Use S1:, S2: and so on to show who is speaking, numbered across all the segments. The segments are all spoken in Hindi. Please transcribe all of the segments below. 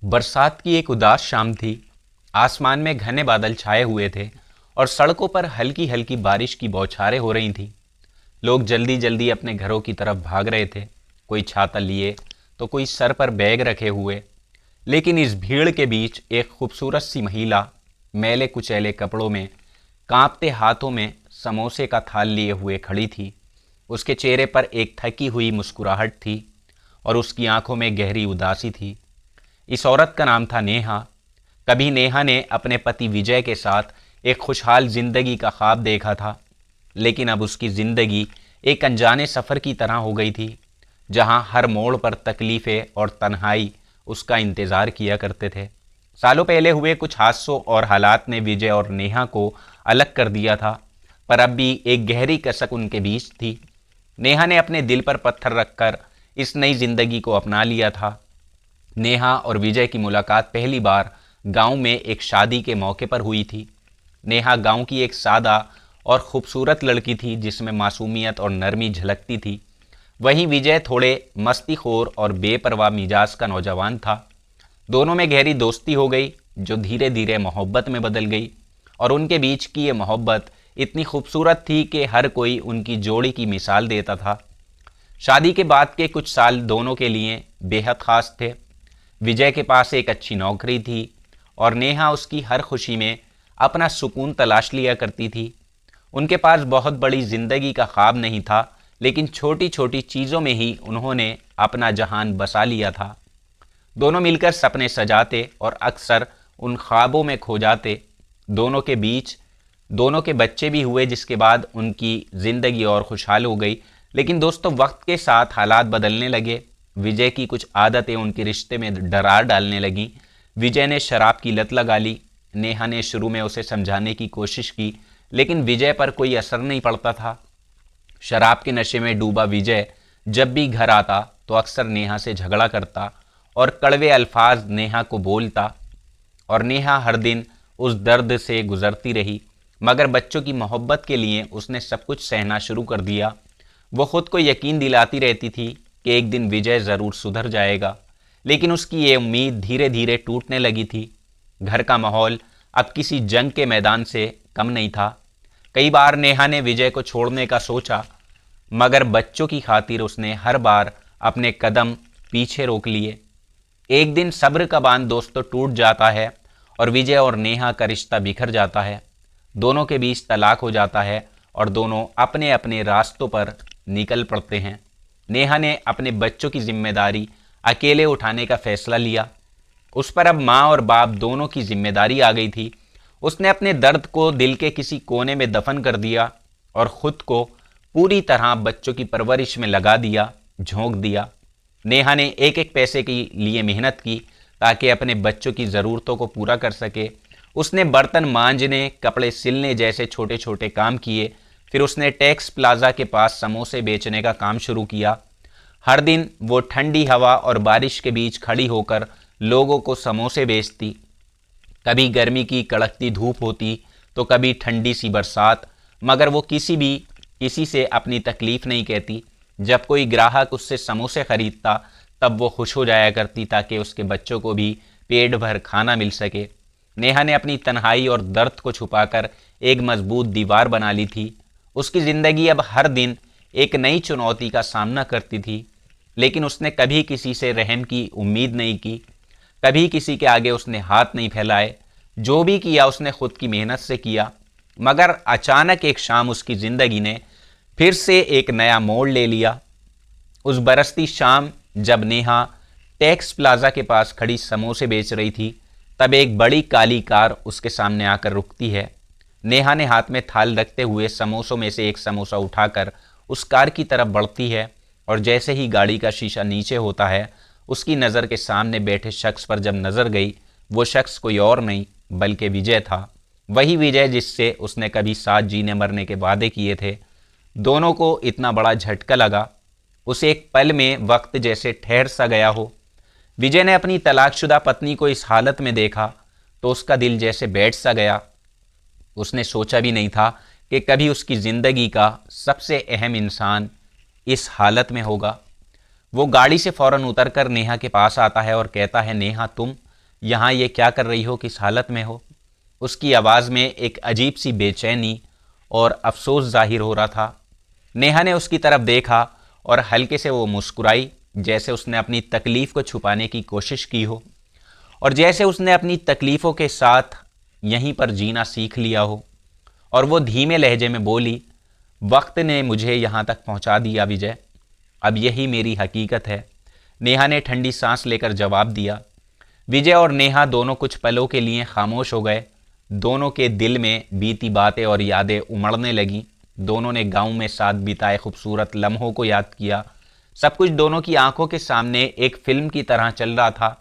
S1: बरसात की एक उदास शाम थी। आसमान में घने बादल छाए हुए थे और सड़कों पर हल्की हल्की बारिश की बौछारें हो रही थीं। लोग जल्दी जल्दी अपने घरों की तरफ भाग रहे थे, कोई छाता लिए तो कोई सर पर बैग रखे हुए। लेकिन इस भीड़ के बीच एक खूबसूरत सी महिला मैले कुचैले कपड़ों में, कांपते हाथों में समोसे का थाल लिए हुए खड़ी थी। उसके चेहरे पर एक थकी हुई मुस्कुराहट थी और उसकी आंखों में गहरी उदासी थी। इस औरत का नाम था नेहा। कभी नेहा ने अपने पति विजय के साथ एक खुशहाल जिंदगी का ख्वाब देखा था, लेकिन अब उसकी जिंदगी एक अनजाने सफ़र की तरह हो गई थी, जहां हर मोड़ पर तकलीफ़ें और तन्हाई उसका इंतज़ार किया करते थे। सालों पहले हुए कुछ हादसों और हालात ने विजय और नेहा को अलग कर दिया था, पर अब भी एक गहरी कसक उनके बीच थी। नेहा ने अपने दिल पर पत्थर रखकर इस नई जिंदगी को अपना लिया था। नेहा और विजय की मुलाकात पहली बार गांव में एक शादी के मौके पर हुई थी। नेहा गांव की एक सादा और खूबसूरत लड़की थी, जिसमें मासूमियत और नरमी झलकती थी। वहीं विजय थोड़े मस्तीखोर और बेपरवाह मिजाज का नौजवान था। दोनों में गहरी दोस्ती हो गई, जो धीरे धीरे मोहब्बत में बदल गई। और उनके बीच की ये मोहब्बत इतनी खूबसूरत थी कि हर कोई उनकी जोड़ी की मिसाल देता था। शादी के बाद के कुछ साल दोनों के लिए बेहद ख़ास थे। विजय के पास एक अच्छी नौकरी थी और नेहा उसकी हर खुशी में अपना सुकून तलाश लिया करती थी। उनके पास बहुत बड़ी ज़िंदगी का ख्वाब नहीं था, लेकिन छोटी छोटी चीज़ों में ही उन्होंने अपना जहान बसा लिया था। दोनों मिलकर सपने सजाते और अक्सर उन ख्वाबों में खो जाते। दोनों के बीच दोनों के बच्चे भी हुए, जिसके बाद उनकी ज़िंदगी और खुशहाल हो गई। लेकिन दोस्तों, वक्त के साथ हालात बदलने लगे। विजय की कुछ आदतें उनके रिश्ते में दरार डालने लगीं। विजय ने शराब की लत लगा ली। नेहा ने शुरू में उसे समझाने की कोशिश की, लेकिन विजय पर कोई असर नहीं पड़ता था। शराब के नशे में डूबा विजय जब भी घर आता तो अक्सर नेहा से झगड़ा करता और कड़वे अल्फाज नेहा को बोलता, और नेहा हर दिन उस दर्द से गुजरती रही। मगर बच्चों की मोहब्बत के लिए उसने सब कुछ सहना शुरू कर दिया। वो खुद को यकीन दिलाती रहती थी कि एक दिन विजय ज़रूर सुधर जाएगा, लेकिन उसकी ये उम्मीद धीरे धीरे टूटने लगी थी। घर का माहौल अब किसी जंग के मैदान से कम नहीं था। कई बार नेहा ने विजय को छोड़ने का सोचा, मगर बच्चों की खातिर उसने हर बार अपने कदम पीछे रोक लिए। एक दिन सब्र का बांध दोस्तों टूट जाता है और विजय और नेहा का रिश्ता बिखर जाता है। दोनों के बीच तलाक हो जाता है और दोनों अपने अपने रास्तों पर निकल पड़ते हैं। नेहा ने अपने बच्चों की जिम्मेदारी अकेले उठाने का फैसला लिया। उस पर अब माँ और बाप दोनों की जिम्मेदारी आ गई थी। उसने अपने दर्द को दिल के किसी कोने में दफन कर दिया और ख़ुद को पूरी तरह बच्चों की परवरिश में लगा दिया, झोंक दिया। नेहा ने एक एक पैसे के लिए मेहनत की ताकि अपने बच्चों की ज़रूरतों को पूरा कर सके। उसने बर्तन मांजने, कपड़े सिलने जैसे छोटे छोटे काम किए। फिर उसने टैक्स प्लाज़ा के पास समोसे बेचने का काम शुरू किया। हर दिन वो ठंडी हवा और बारिश के बीच खड़ी होकर लोगों को समोसे बेचती। कभी गर्मी की कड़कती धूप होती तो कभी ठंडी सी बरसात, मगर वो किसी से अपनी तकलीफ़ नहीं कहती। जब कोई ग्राहक उससे समोसे खरीदता तब वो खुश हो जाया करती, ताकि उसके बच्चों को भी पेट भर खाना मिल सके। नेहा ने अपनी तन्हाई और दर्द को छुपाकर एक मजबूत दीवार बना ली थी। उसकी ज़िंदगी अब हर दिन एक नई चुनौती का सामना करती थी, लेकिन उसने कभी किसी से रहम की उम्मीद नहीं की। कभी किसी के आगे उसने हाथ नहीं फैलाए। जो भी किया उसने खुद की मेहनत से किया। मगर अचानक एक शाम उसकी ज़िंदगी ने फिर से एक नया मोड़ ले लिया। उस बरसती शाम जब नेहा टैक्स प्लाज़ा के पास खड़ी समोसे बेच रही थी, तब एक बड़ी काली कार उसके सामने आकर रुकती है। नेहा ने हाथ में थाल रखते हुए समोसों में से एक समोसा उठाकर उस कार की तरफ बढ़ती है, और जैसे ही गाड़ी का शीशा नीचे होता है, उसकी नज़र के सामने बैठे शख्स पर जब नज़र गई, वो शख्स कोई और नहीं बल्कि विजय था। वही विजय जिससे उसने कभी साथ जीने मरने के वादे किए थे। दोनों को इतना बड़ा झटका लगा, उसे एक पल में वक्त जैसे ठहर सा गया हो। विजय ने अपनी तलाकशुदा पत्नी को इस हालत में देखा तो उसका दिल जैसे बैठ सा गया। उसने सोचा भी नहीं था कि कभी उसकी ज़िंदगी का सबसे अहम इंसान इस हालत में होगा। वो गाड़ी से फ़ौरन उतरकर नेहा के पास आता है और कहता है, नेहा यहाँ ये क्या कर रही हो, किस हालत में हो। उसकी आवाज़ में एक अजीब सी बेचैनी और अफसोस जाहिर हो रहा था। नेहा ने उसकी तरफ देखा और हल्के से वो मुस्कुराई, जैसे उसने अपनी तकलीफ़ को छुपाने की कोशिश की हो और जैसे उसने अपनी तकलीफ़ों के साथ यहीं पर जीना सीख लिया हो। और वो धीमे लहजे में बोली, वक्त ने मुझे यहाँ तक पहुँचा दिया विजय, अब यही मेरी हकीकत है। नेहा ने ठंडी सांस लेकर जवाब दिया। विजय और नेहा दोनों कुछ पलों के लिए खामोश हो गए। दोनों के दिल में बीती बातें और यादें उमड़ने लगीं। दोनों ने गांव में साथ बिताए खूबसूरत लम्हों को याद किया। सब कुछ दोनों की आंखों के सामने एक फिल्म की तरह चल रहा था।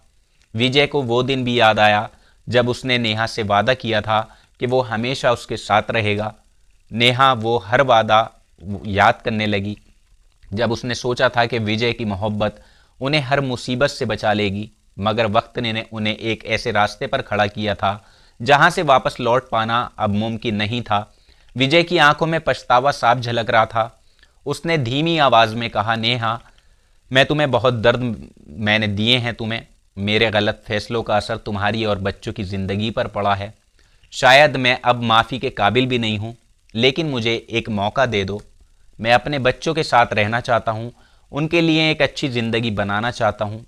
S1: विजय को वो दिन भी याद आया जब उसने नेहा से वादा किया था कि वो हमेशा उसके साथ रहेगा। नेहा वो हर वादा याद करने लगी जब उसने सोचा था कि विजय की मोहब्बत उन्हें हर मुसीबत से बचा लेगी, मगर वक्त ने उन्हें एक ऐसे रास्ते पर खड़ा किया था जहां से वापस लौट पाना अब मुमकिन नहीं था। विजय की आंखों में पछतावा साफ झलक रहा था। उसने धीमी आवाज़ में कहा, नेहा, मैं तुम्हें बहुत दर्द मैंने दिए हैं तुम्हें। मेरे गलत फैसलों का असर तुम्हारी और बच्चों की ज़िंदगी पर पड़ा है। शायद मैं अब माफ़ी के काबिल भी नहीं हूँ, लेकिन मुझे एक मौका दे दो। मैं अपने बच्चों के साथ रहना चाहता हूँ, उनके लिए एक अच्छी ज़िंदगी बनाना चाहता हूँ।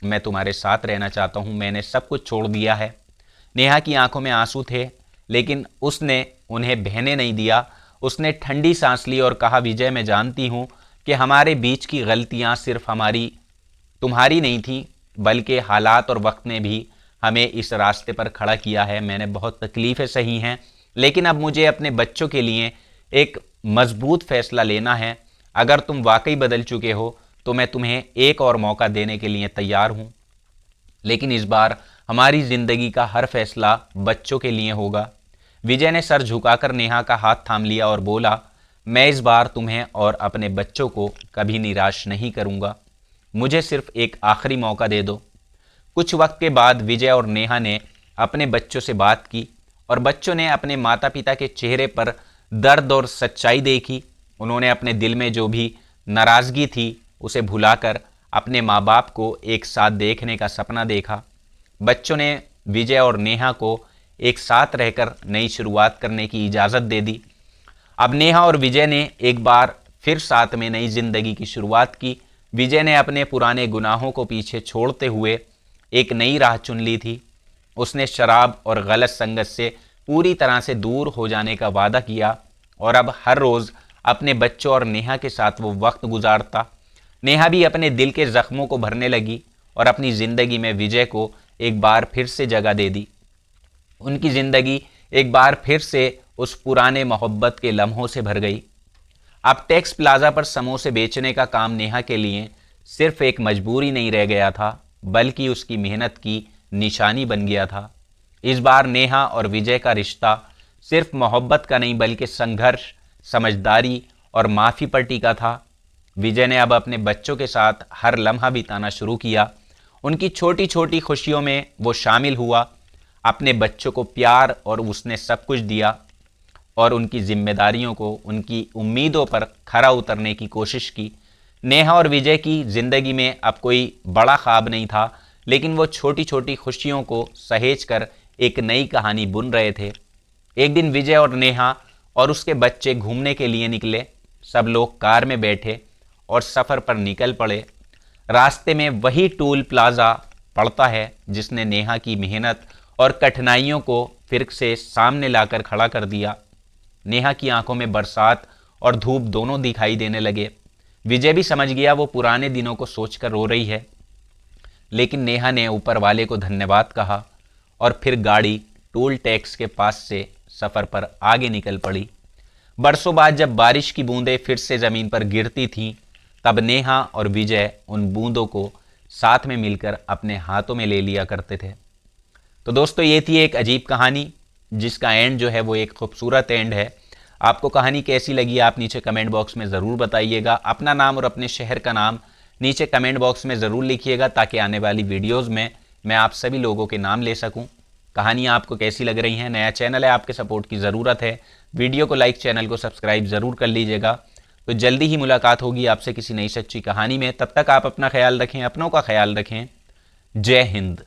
S1: मैं तुम्हारे साथ रहना चाहता हूँ। मैंने सब कुछ छोड़ दिया है। नेहा की आंखों में आंसू थे, लेकिन उसने उन्हें बहने नहीं दिया। उसने ठंडी सांस ली और कहा, विजय, मैं जानती हूँ कि हमारे बीच की गलतियाँ सिर्फ तुम्हारी नहीं थी, बल्कि हालात और वक्त ने भी हमें इस रास्ते पर खड़ा किया है। मैंने बहुत तकलीफ़ें सही हैं, लेकिन अब मुझे अपने बच्चों के लिए एक मजबूत फ़ैसला लेना है। अगर तुम वाकई बदल चुके हो तो मैं तुम्हें एक और मौका देने के लिए तैयार हूँ, लेकिन इस बार हमारी ज़िंदगी का हर फैसला बच्चों के लिए होगा। विजय ने सर झुकाकर नेहा का हाथ थाम लिया और बोला, मैं इस बार तुम्हें और अपने बच्चों को कभी निराश नहीं करूँगा। मुझे सिर्फ एक आखिरी मौका दे दो। कुछ वक्त के बाद विजय और नेहा ने अपने बच्चों से बात की और बच्चों ने अपने माता पिता के चेहरे पर दर्द और सच्चाई देखी। उन्होंने अपने दिल में जो भी नाराज़गी थी उसे भुलाकर अपने माँ बाप को एक साथ देखने का सपना देखा। बच्चों ने विजय और नेहा को एक साथ रहकर नई शुरुआत करने की इजाज़त दे दी। अब नेहा और विजय ने एक बार फिर साथ में नई ज़िंदगी की शुरुआत की। विजय ने अपने पुराने गुनाहों को पीछे छोड़ते हुए एक नई राह चुन ली थी। उसने शराब और गलत संगत से पूरी तरह से दूर हो जाने का वादा किया और अब हर रोज़ अपने बच्चों और नेहा के साथ वो वक्त गुजारता। नेहा भी अपने दिल के ज़ख्मों को भरने लगी और अपनी ज़िंदगी में विजय को एक बार फिर से जगह दे दी। उनकी ज़िंदगी एक बार फिर से उस पुराने मोहब्बत के लम्हों से भर गई। अब टैक्स प्लाजा पर समोसे बेचने का काम नेहा के लिए सिर्फ एक मजबूरी नहीं रह गया था, बल्कि उसकी मेहनत की निशानी बन गया था। इस बार नेहा और विजय का रिश्ता सिर्फ मोहब्बत का नहीं, बल्कि संघर्ष, समझदारी और माफ़ी पर टिका था। विजय ने अब अपने बच्चों के साथ हर लम्हा बिताना शुरू किया। उनकी छोटी छोटी खुशियों में वो शामिल हुआ। अपने बच्चों को प्यार और उसने सब कुछ दिया और उनकी जिम्मेदारियों को, उनकी उम्मीदों पर खरा उतरने की कोशिश की। नेहा और विजय की ज़िंदगी में अब कोई बड़ा ख्वाब नहीं था, लेकिन वो छोटी छोटी खुशियों को सहेज कर एक नई कहानी बुन रहे थे। एक दिन विजय और नेहा और उसके बच्चे घूमने के लिए निकले। सब लोग कार में बैठे और सफ़र पर निकल पड़े। रास्ते में वही टोल प्लाज़ा पड़ता है जिसने नेहा की मेहनत और कठिनाइयों को फिर से सामने लाकर खड़ा कर दिया। नेहा की आंखों में बरसात और धूप दोनों दिखाई देने लगे। विजय भी समझ गया वो पुराने दिनों को सोचकर रो रही है, लेकिन नेहा ने ऊपर वाले को धन्यवाद कहा और फिर गाड़ी टोल टैक्स के पास से सफ़र पर आगे निकल पड़ी। बरसों बाद जब बारिश की बूंदें फिर से ज़मीन पर गिरती थीं, तब नेहा और विजय उन बूंदों को साथ में मिलकर अपने हाथों में ले लिया करते थे। तो दोस्तों, ये थी एक अजीब कहानी जिसका एंड जो है वो एक खूबसूरत एंड है। आपको कहानी कैसी लगी आप नीचे कमेंट बॉक्स में ज़रूर बताइएगा। अपना नाम और अपने शहर का नाम नीचे कमेंट बॉक्स में ज़रूर लिखिएगा, ताकि आने वाली वीडियोज़ में मैं आप सभी लोगों के नाम ले सकूं। कहानियाँ आपको कैसी लग रही हैं? नया चैनल है, आपके सपोर्ट की ज़रूरत है। वीडियो को लाइक, चैनल को सब्सक्राइब ज़रूर कर लीजिएगा। तो जल्दी ही मुलाकात होगी आपसे किसी नई सच्ची कहानी में। तब तक आप अपना ख्याल रखें, अपनों का ख्याल रखें। जय हिंद।